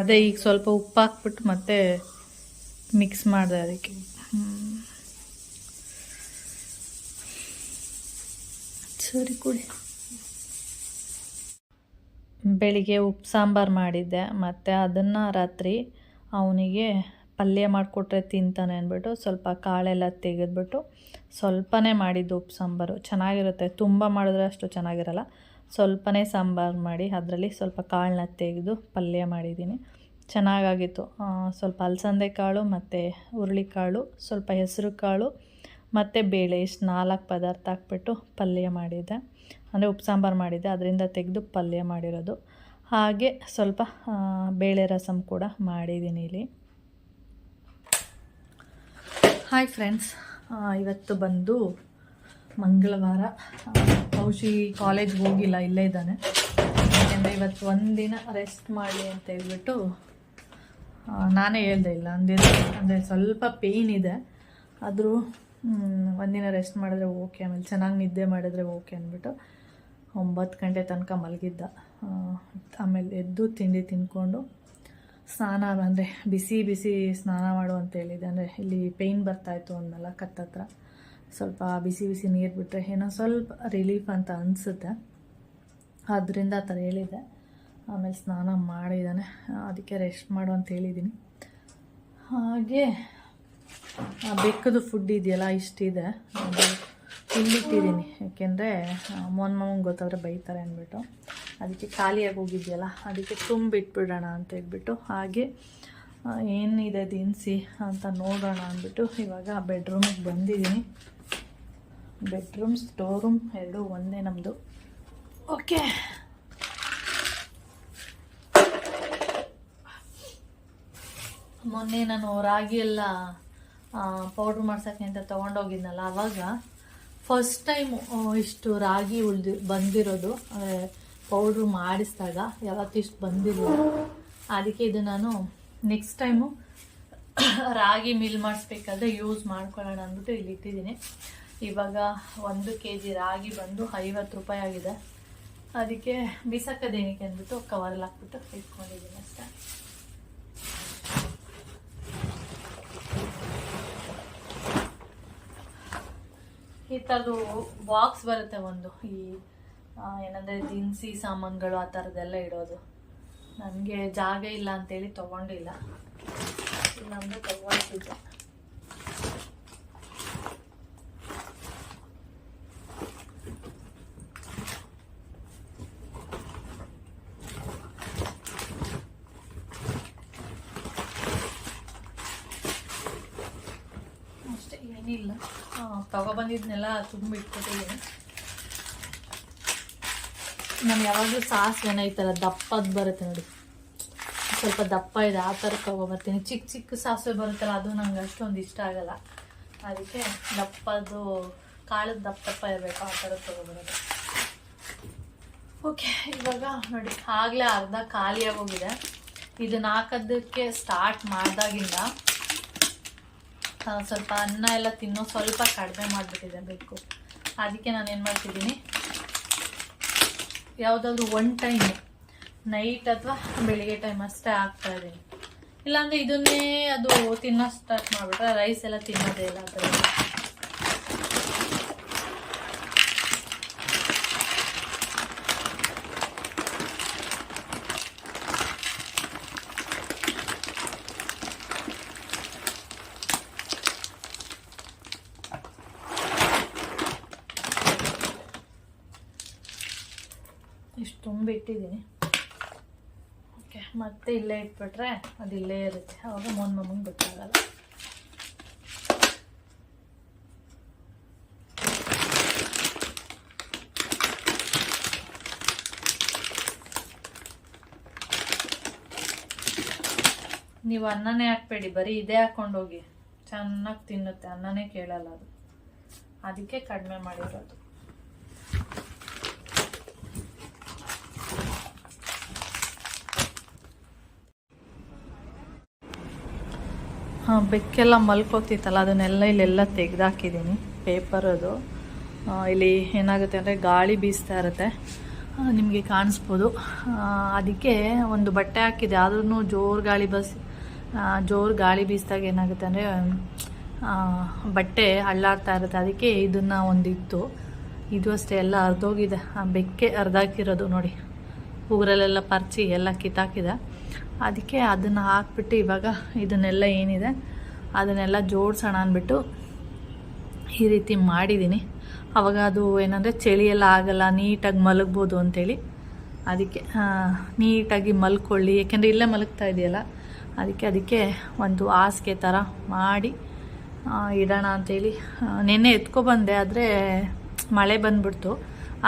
ಅದೇ ಈಗ ಸ್ವಲ್ಪ ಉಪ್ಪು ಹಾಕ್ಬಿಟ್ಟು ಮತ್ತೆ ಮಿಕ್ಸ್ ಮಾಡಿದೆ ಅದಕ್ಕೆ. ಸರಿ ಕುಡಿ. ಬೆಳಿಗ್ಗೆ ಉಪ್ಪು ಸಾಂಬಾರು ಮಾಡಿದ್ದೆ, ಮತ್ತು ಅದನ್ನು ರಾತ್ರಿ ಅವನಿಗೆ ಪಲ್ಯ ಮಾಡಿಕೊಟ್ರೆ ತಿಂತಾನೆ ಅಂದ್ಬಿಟ್ಟು ಸ್ವಲ್ಪ ಕಾಳೆಲ್ಲ ತೆಗೆದ್ಬಿಟ್ಟು ಸ್ವಲ್ಪನೇ ಮಾಡಿದ್ದು ಉಪ್ಪು ಸಾಂಬಾರು. ಚೆನ್ನಾಗಿರುತ್ತೆ, ತುಂಬ ಮಾಡಿದ್ರೆ ಅಷ್ಟು ಚೆನ್ನಾಗಿರಲ್ಲ. ಸ್ವಲ್ಪನೇ ಸಾಂಬಾರು ಮಾಡಿ ಅದರಲ್ಲಿ ಸ್ವಲ್ಪ ಕಾಳನ್ನ ತೆಗೆದು ಪಲ್ಯ ಮಾಡಿದ್ದೀನಿ, ಚೆನ್ನಾಗಾಗಿತ್ತು. ಸ್ವಲ್ಪ ಅಲಸಂದೆ ಕಾಳು ಮತ್ತು ಹುರುಳಿಕಾಳು, ಸ್ವಲ್ಪ ಹೆಸರು ಕಾಳು ಮತ್ತು ಬೇಳೆ, ಇಷ್ಟು 4 ಪದಾರ್ಥ ಹಾಕ್ಬಿಟ್ಟು ಪಲ್ಯ ಮಾಡಿದ್ದೆ. ಅಂದರೆ ಉಪ್ಪು ಸಾಂಬಾರು ಮಾಡಿದ್ದೆ, ಅದರಿಂದ ತೆಗೆದು ಪಲ್ಯ ಮಾಡಿರೋದು. ಹಾಗೆ ಸ್ವಲ್ಪ ಬೇಳೆ ರಸಮ್ ಕೂಡ ಮಾಡಿದ್ದೀನಿ ಇಲ್ಲಿ. ಹಾಯ್ ಫ್ರೆಂಡ್ಸ್, ಇವತ್ತು ಬಂದು ಮಂಗಳವಾರ. ಕೌಶಿ ಕಾಲೇಜ್ಗೆ ಹೋಗಿಲ್ಲ, ಇಲ್ಲೇ ಇದ್ದಾನೆ. ಯಾಕೆಂದರೆ ಇವತ್ತು 1 ದಿನ ರೆಸ್ಟ್ ಮಾಡಲಿ ಅಂತ ಹೇಳ್ಬಿಟ್ಟು ನಾನೇ ಹೇಳ್ದೆ ಇಲ್ಲ ಅಂದಿದ್ದು. ಅಂದರೆ ಸ್ವಲ್ಪ ಪೇಯ್ನ್ ಇದೆ, ಆದರೂ 1 ದಿನ ರೆಸ್ಟ್ ಮಾಡಿದ್ರೆ ಓಕೆ, ಆಮೇಲೆ ಚೆನ್ನಾಗಿ ನಿದ್ದೆ ಮಾಡಿದ್ರೆ ಓಕೆ ಅಂದ್ಬಿಟ್ಟು 9 ಗಂಟೆ ತನಕ ಮಲಗಿದ್ದ. ಆಮೇಲೆ ಎದ್ದು ತಿಂಡಿ ತಿಂದ್ಕೊಂಡು ಸ್ನಾನ, ಅಂದರೆ ಬಿಸಿ ಸ್ನಾನ ಮಾಡು ಅಂತ ಹೇಳಿದ್ದೆ. ಅಂದರೆ ಇಲ್ಲಿ ಪೇಯ್ನ್ ಬರ್ತಾಯಿತ್ತು ಅಂದಲ್ಲ ಕತ್ತತ್ರ, ಸ್ವಲ್ಪ ಬಿಸಿ ನೀರು ಬಿಟ್ಟರೆ ಏನೋ ಸ್ವಲ್ಪ ರಿಲೀಫ್ ಅಂತ ಅನಿಸುತ್ತೆ, ಆದ್ದರಿಂದ ಆ ಥರ ಹೇಳಿದ್ದೆ. ಆಮೇಲೆ ಸ್ನಾನ ಮಾಡಿದ್ದಾನೆ, ಅದಕ್ಕೆ ರೆಸ್ಟ್ ಮಾಡು ಅಂತ ಹೇಳಿದ್ದೀನಿ. ಹಾಗೆ ಬೆಕ್ಕದು ಫುಡ್ ಇದೆಯಲ್ಲ, ಇಷ್ಟಿದೆ, ಅದು ಇಲ್ಲಿಟ್ಟಿದ್ದೀನಿ. ಯಾಕೆಂದರೆ ಮೊನ್ನೆ ಗೊತ್ತಾದರೆ ಬೈತಾರೆ ಅಂದ್ಬಿಟ್ಟು, ಅದಕ್ಕೆ ಖಾಲಿಯಾಗಿ ಹೋಗಿದೆಯಲ್ಲ, ಅದಕ್ಕೆ ತುಂಬಿಟ್ಬಿಡೋಣ ಅಂತ ಹೇಳ್ಬಿಟ್ಟು. ಹಾಗೆ ಏನಿದೆ ದಿನಸಿ ಅಂತ ನೋಡೋಣ ಅಂದ್ಬಿಟ್ಟು ಇವಾಗ ಬೆಡ್ರೂಮಿಗೆ ಬಂದಿದ್ದೀನಿ. ಬೆಡ್ರೂಮ್ ಸ್ಟೋರ್ ರೂಮ್ 2 ಒಂದೇ ನಮ್ಮದು. ಓಕೆ, ಮೊನ್ನೆ ನಾನು ರಾಗಿ ಎಲ್ಲ ಪೌಡ್ರ್ ಮಾಡ್ಸೋಕ್ಕೆ ಅಂತ ತೊಗೊಂಡೋಗಿದ್ನಲ್ಲ, ಆವಾಗ ಫಸ್ಟ್ ಟೈಮು ಇಷ್ಟು ರಾಗಿ ಬಂದಿರೋದು. ಪೌಡ್ರು ಮಾಡಿಸಿದಾಗ ಯಾವತ್ತಿಷ್ಟು ಬಂದಿರೋದು. ಅದಕ್ಕೆ ಇದು ನಾನು ನೆಕ್ಸ್ಟ್ ಟೈಮು ರಾಗಿ ಮಿಲ್ ಮಾಡಿಸ್ಬೇಕಾದ್ರೆ ಯೂಸ್ ಮಾಡ್ಕೊಳ್ಳೋಣ ಅಂದ್ಬಿಟ್ಟು ಇಲ್ಲಿ ಇಟ್ಟಿದ್ದೀನಿ. ಇವಾಗ 1 kg ರಾಗಿ ಬಂದು 50 ರೂಪಾಯಿ ಆಗಿದೆ. ಅದಕ್ಕೆ ಬಿಸಾಕೋದೇನಕ್ಕೆ ಅಂದ್ಬಿಟ್ಟು ಕವರಲ್ಲಿ ಹಾಕ್ಬಿಟ್ಟು ಇಟ್ಕೊಂಡಿದ್ದೀನಿ ಅಷ್ಟೇ. ಈ ಥರದ್ದು ಬಾಕ್ಸ್ ಬರುತ್ತೆ ಒಂದು, ಈ ಏನಂದರೆ ದಿನಸಿ ಸಾಮಾನುಗಳು ಆ ಥರದ್ದೆಲ್ಲ ಇಡೋದು. ನನಗೆ ಜಾಗ ಇಲ್ಲ ಅಂತೇಳಿ ತೊಗೊಂಡಿಲ್ಲ, ಇಲ್ಲಾಂದರೆ ತೊಗೊಳ್ತಿದ್ದೆ. ಇಲ್ಲ ತಗೊಬಂದಿದ್ನೆಲ್ಲ ತುಂಬ ಇಟ್ಕೊಟ್ಟಿದ್ದೀನಿ. ನಾನು ಯಾವಾಗಲೂ ಸಾಸಿವೆನ ಈ ಥರ ದಪ್ಪದ್ದು ಬರುತ್ತೆ ನೋಡಿ, ಸ್ವಲ್ಪ ದಪ್ಪ ಇದೆ ಆ ಥರ ತಗೊಬರ್ತೀನಿ. ಚಿಕ್ಕ ಚಿಕ್ಕ ಸಾಸಿವೆ ಬರುತ್ತಲ್ಲ ಅದು ನಂಗೆ ಅಷ್ಟೊಂದು ಇಷ್ಟ ಆಗಲ್ಲ, ಅದಕ್ಕೆ ದಪ್ಪದ್ದು ಕಾಳದ ದಪ್ಪ ಇರಬೇಕು ಆ ಥರ ತಗೊಬರೋದು. ಓಕೆ, ಇವಾಗ ನೋಡಿ ಆಗಲೇ ಅರ್ಧ ಖಾಲಿಯಾಗಿ ಹೋಗಿದೆ. ಇದನ್ನ ಹಾಕೋದಕ್ಕೆ ಸ್ಟಾರ್ಟ್ ಮಾಡಿದಾಗಿಂದ ಸ್ವಲ್ಪ ಅನ್ನ ಎಲ್ಲ ತಿನ್ನೋ ಸ್ವಲ್ಪ ಕಡಿಮೆ ಮಾಡಿಬಿಟ್ಟಿದೆ ಬೇಕು. ಅದಕ್ಕೆ ನಾನು ಏನು ಮಾಡ್ತಿದ್ದೀನಿ, ಯಾವುದಾದ್ರೂ ಒನ್ ಟೈಮ್ ನೈಟ್ ಅಥವಾ ಬೆಳಿಗ್ಗೆ ಟೈಮ್ ಅಷ್ಟೇ ಹಾಕ್ತಾ ಇದ್ದೀನಿ. ಇಲ್ಲಾಂದರೆ ಇದನ್ನೇ ಅದು ತಿನ್ನೋ ಸ್ಟಾರ್ಟ್ ಮಾಡಿಬಿಟ್ರೆ ರೈಸ್ ಎಲ್ಲ ತಿನ್ನೋದೇ ಇಲ್ಲ ಆ ಥರ. ಇಷ್ಟು ತುಂಬಿಟ್ಟಿದ್ದೀನಿ. ಓಕೆ, ಮತ್ತೆ ಇಲ್ಲೇ ಇಟ್ಬಿಟ್ರೆ ಅದು ಇಲ್ಲೇ ಇರುತ್ತೆ, ಅವಾಗ ಮಮ್ಮಂಗೆ ಗೊತ್ತಾಗಲ್ಲ. ನೀವು ಅನ್ನನೇ ಹಾಕ್ಬೇಡಿ, ಬರೀ ಇದೇ ಹಾಕ್ಕೊಂಡೋಗಿ, ಚೆನ್ನಾಗಿ ತಿನ್ನುತ್ತೆ, ಅನ್ನನೇ ಕೇಳಲ್ಲ ಅದು, ಅದಕ್ಕೆ ಕಡಿಮೆ ಮಾಡಿರೋದು. ಬೆಕ್ಕೆಲ್ಲ ಮಲ್ಕೋತಿತ್ತಲ್ಲ ಅದನ್ನೆಲ್ಲ ಇಲ್ಲೆಲ್ಲ ತೆಗೆದಾಕಿದ್ದೀನಿ. ಪೇಪರದು ಇಲ್ಲಿ ಏನಾಗುತ್ತೆ ಅಂದರೆ ಗಾಳಿ ಬೀಸ್ತಾ ಇರುತ್ತೆ, ನಿಮಗೆ ಕಾಣಿಸ್ಬೋದು. ಅದಕ್ಕೆ ಒಂದು ಬಟ್ಟೆ ಹಾಕಿದೆ, ಆದ್ರೂ ಜೋರು ಗಾಳಿ ಬೀಸಿದಾಗ ಏನಾಗುತ್ತೆ ಅಂದರೆ ಬಟ್ಟೆ ಅಳ್ಳಾಡ್ತಾ ಇರುತ್ತೆ. ಅದಕ್ಕೆ ಇದನ್ನು ಒಂದಿತ್ತು, ಇದು ಅಷ್ಟೇ ಎಲ್ಲ ಅರ್ಧೋಗಿದೆ. ಬೆಕ್ಕೆ ಅರ್ಧಾಕಿರೋದು ನೋಡಿ, ಉಗುರಲ್ಲೆಲ್ಲ ಪರ್ಚಿ ಎಲ್ಲ ಕಿತ್ತಾಕಿದೆ. ಅದಕ್ಕೆ ಅದನ್ನು ಹಾಕ್ಬಿಟ್ಟು ಇವಾಗ ಇದನ್ನೆಲ್ಲ ಏನಿದೆ ಅದನ್ನೆಲ್ಲ ಜೋಡಿಸೋಣ ಅಂದ್ಬಿಟ್ಟು ಈ ರೀತಿ ಮಾಡಿದ್ದೀನಿ. ಆವಾಗ ಅದು ಏನಂದರೆ ಚಳಿ ಎಲ್ಲ ಆಗಲ್ಲ, ನೀಟಾಗಿ ಮಲಗ್ಬೋದು ಅಂಥೇಳಿ. ಅದಕ್ಕೆ ನೀಟಾಗಿ ಮಲ್ಕೊಳ್ಳಿ, ಏಕೆಂದರೆ ಇಲ್ಲೇ ಮಲಗ್ತಾ ಇದೆಯಲ್ಲ, ಅದಕ್ಕೆ ಒಂದು ಹಾಸಿಗೆ ಥರ ಮಾಡಿ ಇಡೋಣ ಅಂಥೇಳಿ. ನೆನ್ನೆ ಎತ್ಕೊಬಂದೆ, ಆದರೆ ಮಳೆ ಬಂದ್ಬಿಡ್ತು.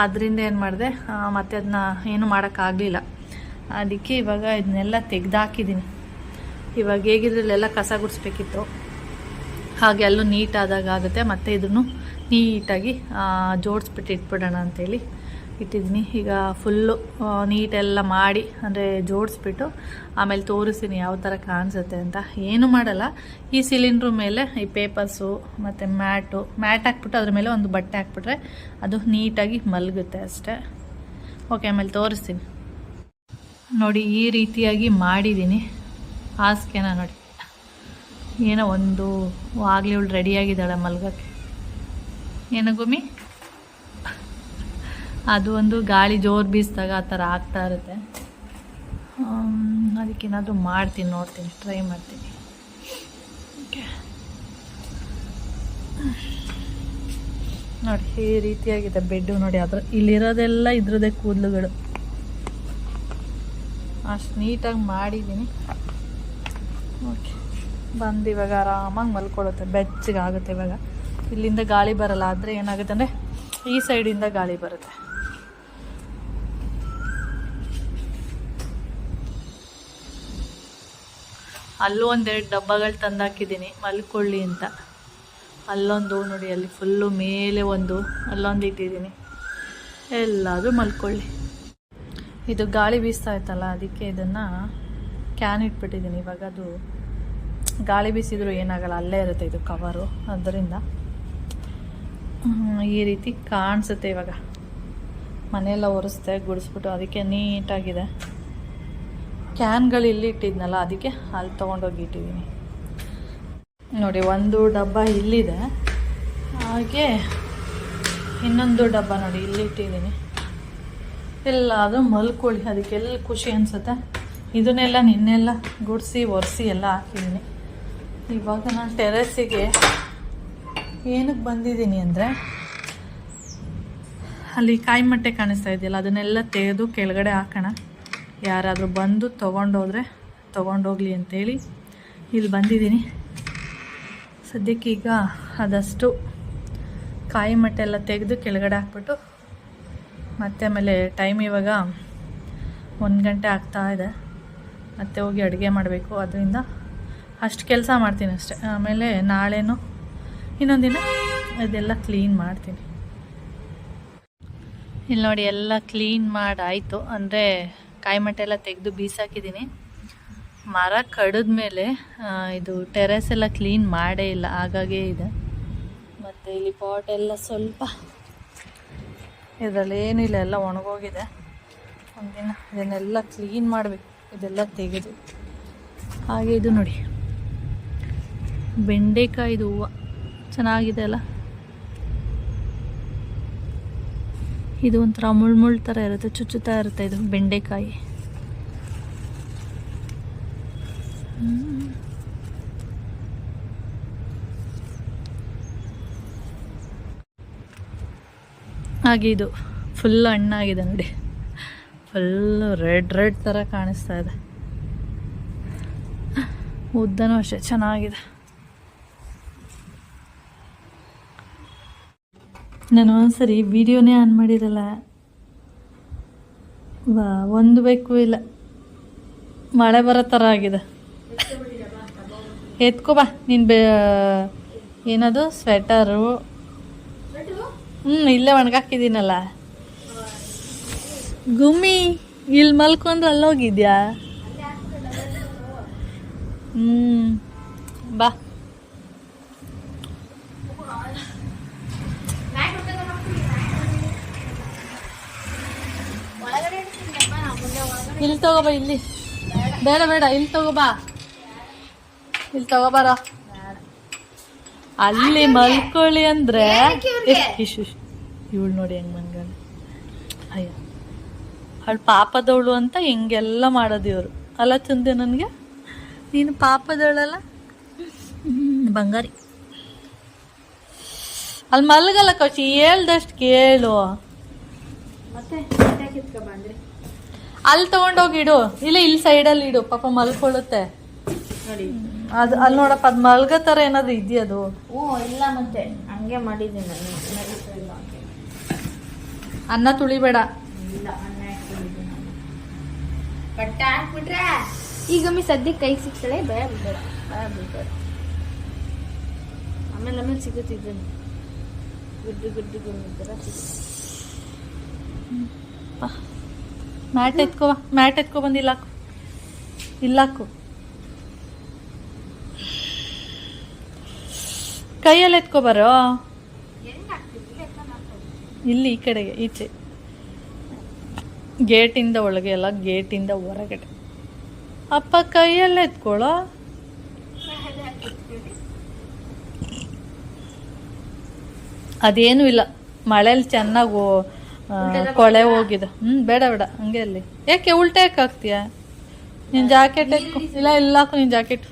ಅದರಿಂದ ಏನು ಮಾಡಿದೆ, ಮತ್ತೆ ಅದನ್ನ ಏನು ಮಾಡೋಕ್ಕಾಗಲಿಲ್ಲ. ಅದಕ್ಕೆ ಇವಾಗ ಇದನ್ನೆಲ್ಲ ತೆಗೆದಾಕಿದ್ದೀನಿ. ಇವಾಗ ಹೇಗಿದ್ರಲ್ಲೆಲ್ಲ ಕಸ ಗುಡಿಸ್ಬೇಕಿತ್ತು, ಹಾಗೆ ಅಲ್ಲೂ ನೀಟಾದಾಗ ಆಗುತ್ತೆ. ಮತ್ತು ಇದನ್ನು ನೀಟಾಗಿ ಜೋಡಿಸ್ಬಿಟ್ಟು ಇಟ್ಬಿಡೋಣ ಅಂಥೇಳಿ ಇಟ್ಟಿದ್ದೀನಿ. ಈಗ ಫುಲ್ಲು ನೀಟೆಲ್ಲ ಮಾಡಿ ಅಂದರೆ ಜೋಡಿಸ್ಬಿಟ್ಟು ಆಮೇಲೆ ತೋರಿಸ್ತೀನಿ ಯಾವ ಥರ ಕಾಣಿಸುತ್ತೆ ಅಂತ. ಏನು ಮಾಡಲ್ಲ, ಈ ಸಿಲಿಂಡ್ರ್ ಮೇಲೆ ಈ ಪೇಪರ್ಸು ಮತ್ತು ಮ್ಯಾಟ್ ಹಾಕ್ಬಿಟ್ಟು ಅದ್ರ ಮೇಲೆ ಒಂದು ಬಟ್ಟೆ ಹಾಕ್ಬಿಟ್ರೆ ಅದು ನೀಟಾಗಿ ಮಲಗುತ್ತೆ ಅಷ್ಟೇ. ಓಕೆ, ಆಮೇಲೆ ತೋರಿಸ್ತೀನಿ ನೋಡಿ. ಈ ರೀತಿಯಾಗಿ ಮಾಡಿದ್ದೀನಿ ಹಾಸಿಗೆನ ನೋಡಿ. ಏನೋ ಒಂದು ಆಗಲೇ ಅವಳು ರೆಡಿಯಾಗಿದ್ದಾಳೆ ಮಲ್ಗೋಕ್ಕೆ. ಏನೋ ಗುಮ್ಮಿ, ಅದು ಒಂದು ಗಾಳಿ ಜೋರು ಬೀಸಿದಾಗ ಆ ಥರ ಆಗ್ತಾ ಇರುತ್ತೆ. ಅದಕ್ಕೇನಾದರೂ ಮಾಡ್ತೀನಿ, ನೋಡ್ತೀನಿ, ಟ್ರೈ ಮಾಡ್ತೀನಿ. ಓಕೆ ನೋಡಿ, ಈ ರೀತಿಯಾಗಿದೆ ಬೆಡ್ಡು ನೋಡಿ. ಇಲ್ಲಿರೋದೆಲ್ಲ ಇದ್ರದ್ದೇ ಕೂದಲುಗಳು, ಅಷ್ಟು ನೀಟಾಗಿ ಮಾಡಿದ್ದೀನಿ. ಓಕೆ, ಬಂದು ಇವಾಗ ಆರಾಮಾಗಿ ಮಲ್ಕೊಳ್ಳುತ್ತೆ, ಬೆಚ್ಚಗಾಗುತ್ತೆ. ಇವಾಗ ಇಲ್ಲಿಂದ ಗಾಳಿ ಬರಲ್ಲ, ಆದರೆ ಏನಾಗುತ್ತೆ ಅಂದರೆ ಈ ಸೈಡಿಂದ ಗಾಳಿ ಬರುತ್ತೆ. ಅಲ್ಲೂ ಒಂದೆರಡು ಡಬ್ಬಗಳು ತಂದಾಕಿದ್ದೀನಿ ಮಲ್ಕೊಳ್ಳಿ ಅಂತ. ಅಲ್ಲೊಂದು ನೋಡಿ, ಅಲ್ಲಿ ಫುಲ್ಲು ಮೇಲೆ ಒಂದು, ಅಲ್ಲೊಂದು ಇಟ್ಟಿದ್ದೀನಿ. ಎಲ್ಲಾದರೂ ಮಲ್ಕೊಳ್ಳಿ. ಇದು ಗಾಳಿ ಬೀಸ್ತಾ ಇತ್ತಲ್ಲ, ಅದಕ್ಕೆ ಇದನ್ನು ಕ್ಯಾನ್ ಇಟ್ಬಿಟ್ಟಿದ್ದೀನಿ. ಇವಾಗ ಅದು ಗಾಳಿ ಬೀಸಿದ್ರು ಏನಾಗಲ್ಲ, ಅಲ್ಲೇ ಇರುತ್ತೆ ಇದು ಕವರು. ಅದರಿಂದ ಈ ರೀತಿ ಕಾಣಿಸುತ್ತೆ. ಇವಾಗ ಮನೆಯೆಲ್ಲ ಒರೆಸ್ದೆ, ಗುಡಿಸ್ಬಿಟ್ಟು ಅದಕ್ಕೆ ನೀಟಾಗಿದೆ. ಕ್ಯಾನ್ಗಳು ಇಲ್ಲಿ ಇಟ್ಟಿದ್ನಲ್ಲ, ಅದಕ್ಕೆ ಅಲ್ಲಿ ತೊಗೊಂಡೋಗಿ ಇಟ್ಟಿದ್ದೀನಿ ನೋಡಿ. ಒಂದು ಡಬ್ಬ ಇಲ್ಲಿದೆ, ಹಾಗೆ ಇನ್ನೊಂದು ಡಬ್ಬ ನೋಡಿ ಇಲ್ಲಿ ಇಟ್ಟಿದ್ದೀನಿ. ಎಲ್ಲಾದರೂ ಮಲ್ಕೊಳ್ಳಿ, ಅದಕ್ಕೆಲ್ಲ ಖುಷಿ ಅನಿಸುತ್ತೆ. ಇದನ್ನೆಲ್ಲ ನಿನ್ನೆಲ್ಲ ಗುಡಿಸಿ ಒರೆಸಿ ಎಲ್ಲ ಹಾಕಿದ್ದೀನಿ. ಇವಾಗ ನಾನು ಟೆರೆಸ್ಸಿಗೆ ಏನಕ್ಕೆ ಬಂದಿದ್ದೀನಿ ಅಂದರೆ, ಅಲ್ಲಿ ಕಾಯಿ ಮಟ್ಟೆ ಕಾಣಿಸ್ತಾ ಇದೆಯಲ್ಲ, ಅದನ್ನೆಲ್ಲ ತೆಗೆದು ಕೆಳಗಡೆ ಹಾಕೋಣ. ಯಾರಾದರೂ ಬಂದು ತೊಗೊಂಡೋಗ್ಲಿ ಅಂತೇಳಿ ಇಲ್ಲಿ ಬಂದಿದ್ದೀನಿ. ಸದ್ಯಕ್ಕೀಗ ಅದಷ್ಟು ಕಾಯಿ ಮಟ್ಟೆ ಎಲ್ಲ ತೆಗೆದು ಕೆಳಗಡೆ ಹಾಕ್ಬಿಟ್ಟು ಮತ್ತೆ ಆಮೇಲೆ ಟೈಮ್ ಇವಾಗ 1 ಗಂಟೆ ಆಗ್ತಾ ಇದೆ. ಮತ್ತೆ ಹೋಗಿ ಅಡುಗೆ ಮಾಡಬೇಕು. ಅದರಿಂದ ಅಷ್ಟು ಕೆಲಸ ಮಾಡ್ತೀನಿ ಅಷ್ಟೆ. ಆಮೇಲೆ ನಾಳೆನೂ ಇನ್ನೊಂದಿನ ಇದೆಲ್ಲ ಕ್ಲೀನ್ ಮಾಡ್ತೀನಿ. ಇಲ್ಲಿ ನೋಡಿ ಎಲ್ಲ ಕ್ಲೀನ್ ಮಾಡಾಯಿತು. ಅಂದರೆ ಕಾಯಿ ಮಟ್ಟೆ ಎಲ್ಲ ತೆಗೆದು ಬೀಸಾಕಿದ್ದೀನಿ. ಮರ ಕಡಿದ್ಮೇಲೆ ಇದು ಟೆರೆಸ್ ಎಲ್ಲ ಕ್ಲೀನ್ ಮಾಡೇ ಇಲ್ಲ, ಹಾಗಾಗೇ ಇದೆ. ಮತ್ತು ಇಲ್ಲಿ ಪಾಟ್ ಎಲ್ಲ ಸ್ವಲ್ಪ ಇದರಲ್ಲಿ ಏನಿಲ್ಲ, ಎಲ್ಲ ಒಣಗೋಗಿದೆ. ಒಂದಿನ ಇದನ್ನೆಲ್ಲ ಕ್ಲೀನ್ ಮಾಡಬೇಕು, ಇದೆಲ್ಲ ತೆಗೆದು. ಹಾಗೆ ಇದು ನೋಡಿ ಬೆಂಡೆಕಾಯಿದು ಹೂವು ಚೆನ್ನಾಗಿದೆ ಅಲ್ಲ. ಇದು ಒಂಥರ ಮುಳ್ಳು ಥರ ಇರುತ್ತೆ, ಚುಚ್ಚುತ್ತಾ ಇರುತ್ತೆ ಇದು ಬೆಂಡೆಕಾಯಿ. ಹಾಗೆ ಇದು ಫುಲ್ ಹಣ್ಣಾಗಿದೆ ನೋಡಿ, ಫುಲ್ಲು ರೆಡ್ ಥರ ಕಾಣಿಸ್ತಾ ಇದೆ. ಉದ್ದನೂ ಅಷ್ಟೇ ಚೆನ್ನಾಗಿದೆ. ನಾನು ಒಂದ್ಸರಿ ವಿಡಿಯೋನೇ ಆನ್ ಮಾಡಿರಲ್ಲ, ಒಂದು ಬೇಕು ಇಲ್ಲ, ಮಳೆ ಬರೋ ಥರ ಆಗಿದೆ. ಎತ್ಕೋ ಬಾ ನೀನು. ಏನದು ಸ್ವೆಟರು? ಇಲ್ಲೇ ಒಣಗಾಕಿದ್ದೀನಲ್ಲ. ಗುಮ್ಮಿ ಇಲ್ಲಿ ಮಲ್ಕೊಂಡ್ರೆ ಅಲ್ಲೋಗಿದ್ಯಾ? ಬಾ. ಇಲ್ಲಿ ತಗೋಬಾ, ಇಲ್ಲಿ ಬೇಡ ಬೇಡ, ಇಲ್ಲಿ ತಗೋಬಾ, ಇಲ್ಲಿ ತಗೋಬಾರ. ಅಲ್ಲಿ ಮಲ್ಕೊಳ್ಳಿ ಅಂದ್ರೆ ಇವಳು ನೋಡಿ ಹೆಂಗ್ ಮನ್ಗ. ಅಯ್ಯ ಅವಳು ಪಾಪದವಳು ಅಂತ ಹಿಂಗೆಲ್ಲ ಮಾಡೋದು ಇವರು ಅಲ್ಲ. ಚಂದೆ ನನಗೆ ನೀನು ಪಾಪದವಳಲ್ಲ, ಬಂಗಾರಿ. ಅಲ್ಲಿ ಮಲ್ಗಲ್ಲ ಕೌಶಿ, ಹೇಳ್ದಷ್ಟು ಕೇಳು. ಅಲ್ಲಿ ತಗೊಂಡೋಗಿ ಇಡು, ಇಲ್ಲ ಇಲ್ಲಿ ಸೈಡಲ್ಲಿ ಇಡು, ಪಾಪ ಮಲ್ಕೊಳ್ಳುತ್ತೆ ನೋಡಿ. ಅದು ಅಲ್ಲಿ ನೋಡಪ್ಪ, ಅದು ಮಲ್ಗೋ ಥರ ಏನಾದ್ರು ಇದೆಯಾ ಅದು? ಇಲ್ಲ, ಮತ್ತೆ ಹಂಗೆ ಮಾಡಿದ್ದೀನಿ ನಾನು. ಅನ್ನ ತುಳಿಬೇಡ. ಇಲ್ಲ, ಅನ್ನ ಬಟ್ಟೆ ಹಾಕ್ಬಿಟ್ರೆ ಈಗ ಸದ್ಯಕ್ಕೆ ಕೈಗೆ ಸಿಗ್ತಾಳೆ. ಭಯ ಬಿಡ್ಬೇಡ, ಭಯ ಬಿಡ್ಬೇಡ. ಆಮೇಲೆ ಸಿಗುತ್ತಿದ್ದೇನೆ, ಗುಡ್ಡು ಥರ ಸಿಗುತ್ತೆ. ಮ್ಯಾಟ್ ಎತ್ಕೊ ಬಂದು ಇಲ್ಲಾಕು, ಇಲ್ಲಾಕು. ಕೈಯಲ್ಲಿ ಎತ್ಕೊಬರೋ, ಇಲ್ಲಿ ಈ ಕಡೆಗೆ, ಈಚೆ ಗೇಟಿಂದ ಒಳಗೆ ಅಲ್ಲ, ಗೇಟಿಂದ ಹೊರಗಡೆ. ಅಪ್ಪ ಕೈಯಲ್ಲೇ ಎತ್ಕೊಳ್ಳೋ. ಅದೇನೂ ಇಲ್ಲ, ಮಳೇಲಿ ಚೆನ್ನಾಗಿ ಕೊಳೆ ಹೋಗಿದೆ. ಬೇಡ ಬೇಡ, ಹಂಗೆ ಅಲ್ಲಿ ಯಾಕೆ ಉಲ್ಟಾ ಯಾಕೆ ಹಾಕ್ತೀಯ? ನಿನ್ನ ಜಾಕೆಟ್ ಎತ್ಕೊ. ಇಲ್ಲಾಕು ನಿನ್ನ ಜಾಕೆಟ್.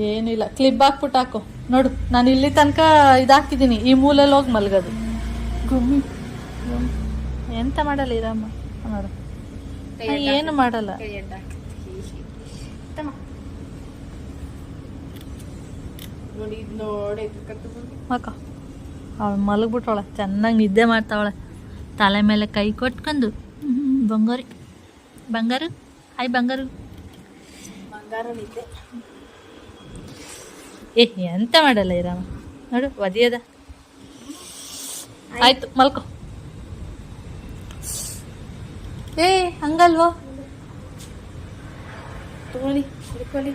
ಏನಿಲ್ಲ, ಕ್ಲಿಪ್ ಹಾಕ್ಬಿಟ್ಟು ಹಾಕು. ನೋಡು, ನಾನು ಇಲ್ಲಿ ತನಕ ಇದಾಕಿದ್ದೀನಿ, ಈ ಮೂಲೆಯಲ್ಲಿ ಹೋಗಿ ಮಲ್ಗೋದು. ಗುಮ್ಮಿ ಎಂತ ಮಾಡಲ್ಲ ಇರಮ್ಮ, ನೋಡು ಏನು ಮಾಡಲ್ಲ. ಅಕ್ಕ ಅವಳು ಮಲಗ್ಬಿಟ್ಟವಳ, ಚೆನ್ನಾಗಿ ನಿದ್ದೆ ಮಾಡ್ತಾವಳೆ. ತಲೆ ಮೇಲೆ ಕೈ ಕೊಟ್ಕೊಂಡು ಬಂಗಾರಿ, ಬಂಗಾರು, ಹಾಯ್ ಬಂಗಾರು. ನಿದ್ದೆ ಎಂತ ಮಾಡಲ್ಲ ಇರಮ್ಮ, ನೋಡು ಒದಿಯದ. ಆಯ್ತು ಮಲ್ಕೊ. ಹಂಗಲ್ವೋ, ತಗೊಳ್ಳಿ, ಹಿಡ್ಕೊಳ್ಳಿ,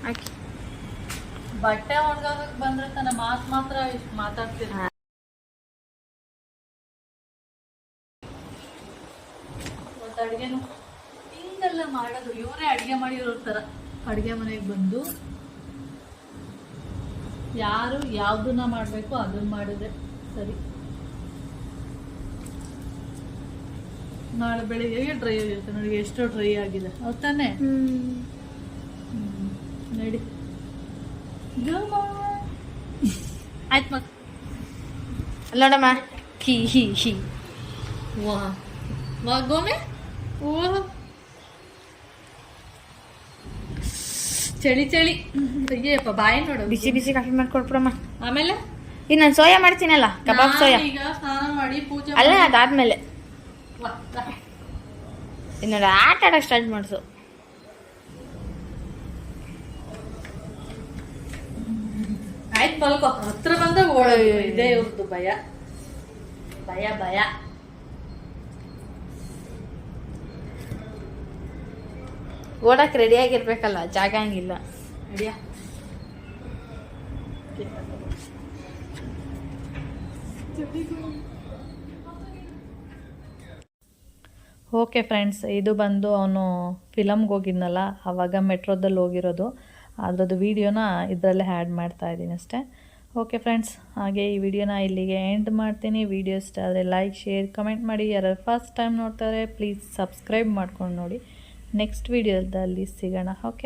ಹಾಕಿ. ಬಟ್ಟೆ ಒಣಗಾಗಕ್ ಬಂದ್ರೆ ತನ್ನ ಮಾತ್ರ ಇಷ್ಟು ಮಾತಾಡ್ತೀನಿ. ಮತ್ತೆ ಅಡುಗೆನು ಹಿಂಗೆಲ್ಲ ಮಾಡೋದು, ಇವರೇ ಅಡುಗೆ ಮಾಡಿರೋ ಥರ. ಅಡುಗೆ ಮನೆಗೆ ಬಂದು ಯಾರು ಯಾವ್ದನ್ನ ಮಾಡಬೇಕು ಅದನ್ನ ಮಾಡಿದ್ರೆ ಸರಿ. ನಾಳೆ ಬೆಳಿಗ್ಗೆ ಡ್ರೈ ಆಗಿರುತ್ತೆ ನೋಡಿ, ಎಷ್ಟೋ ಡ್ರೈ ಆಗಿದೆ. ಹೌದು ತಾನೆ? ನಡಿ ಆಯ್ತು ಮಕ್ಕ. ಅಲ್ಲೋಡಮ್ಮ, ಹಿ ವಾ ಗೋಮೆ. ಓ ಚಳಿ ಚಳಿ ಅಯ್ಯಪ್ಪ ಬಾಯಿ ನೋಡು. ಬಿಸಿ ಬಿಸಿ ಕಾಫಿ ಮಾಡ್ಕೊಡ್ಬಿಡಮ್ಮ. ಆಮೇಲೆ ಈಗ ನಾನು ಸೋಯಾ ಮಾಡ್ತೀನಲ್ಲ, ಕಬಾಬ್ ಸೋಯಾ. ಈಗ ಸ್ನಾನ ಮಾಡಿ ಪೂಜೆ ಅಲ್ಲ ಅದಾದ್ಮೇಲೆ ಮಾಡಿ ಇನ್ನೊಂದು ಆಟ ಆಡಕ್ಕೆ ಸ್ಟಾರ್ಟ್ ಮಾಡಿಸು. ಆಯ್ತು ಮಲ್ಕೋ. ಹತ್ರ ಬಂದಾಗ ಓಡೋದು ಇದೇ ಇವ್ರದ್ದು ಭಯ ಭಯ ಭಯ. ಓಡಕ್ ರೆಡಿ ಆಗಿರ್ಬೇಕಲ್ಲ, ಜಾಗ ಹಂಗಿಲ್ಲ. ನಡಿಯ. ಓಕೆ ಫ್ರೆಂಡ್ಸ್, ಇದು ಬಂದು ಅವನು ಫಿಲಮ್ಗೆ ಹೋಗಿದ್ನಲ್ಲ, ಆವಾಗ ಮೆಟ್ರೋದಲ್ಲಿ ಹೋಗಿರೋದು. ಅದರದ್ದು ವೀಡಿಯೋನ ಇದರಲ್ಲೇ ಆ್ಯಡ್ ಮಾಡ್ತಾ ಇದ್ದೀನಿ ಅಷ್ಟೇ. ಓಕೆ ಫ್ರೆಂಡ್ಸ್, ಹಾಗೆ ಈ ವಿಡಿಯೋನ ಇಲ್ಲಿಗೆ ಎಂಡ್ ಮಾಡ್ತೀನಿ. ವಿಡಿಯೋ ಇಷ್ಟ ಆದರೆ ಲೈಕ್, ಶೇರ್, ಕಮೆಂಟ್ ಮಾಡಿ. ಯಾರು ಫಸ್ಟ್ ಟೈಮ್ ನೋಡ್ತಾರೆ ಪ್ಲೀಸ್ ಸಬ್ಸ್ಕ್ರೈಬ್ ಮಾಡ್ಕೊಂಡು ನೋಡಿ. ನೆಕ್ಸ್ಟ್ ವಿಡಿಯೋದಲ್ಲಿ ಸಿಗೋಣ. ಓಕೆ.